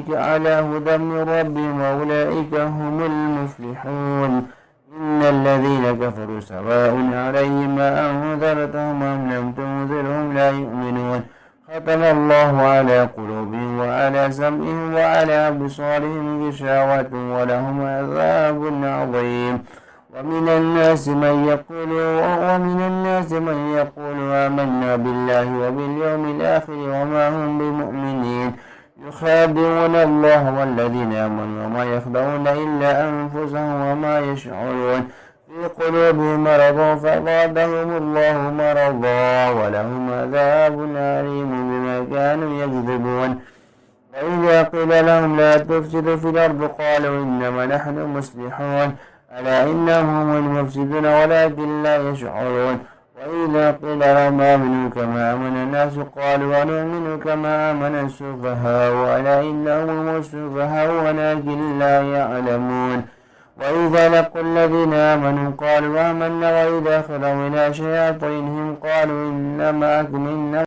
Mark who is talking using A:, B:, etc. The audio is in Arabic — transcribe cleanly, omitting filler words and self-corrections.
A: أولئك على هدى من ربهم وأولئك هم المفلحون. إن الذين كفروا سواء عليهم أنذرتهم أم لم تنذرهم لا يؤمنون. ختم الله على قلوبهم وعلى سمعهم وعلى أبصارهم غشاوة ولهم عذاب عظيم. ومن الناس من يقول آمنا بالله وباليوم الآخر وما هم بمؤمنين. يخادعون الله والذين آمنوا وما يخدعون إلا أنفسهم وما يشعرون. في قلوبهم مرض فزادهم الله مرضا ولهم عذاب أليم بما كانوا يكذبون. وإذا قيل لهم لا تفسدوا في الأرض قالوا إنما نحن مصلحون. ألا إنهم هم المفسدون ولكن لا يشعرون. وإذا قيل لهم آمنوا كما آمن الناس قالوا ونؤمن كما آمن السفهاء ألا إنهم هم السفهاء ولكن لا يعلمون. وإذا لقوا الذين آمنوا قالوا آمنا وإذا خلوا إلى شياطينهم قالوا إنا معكم إنما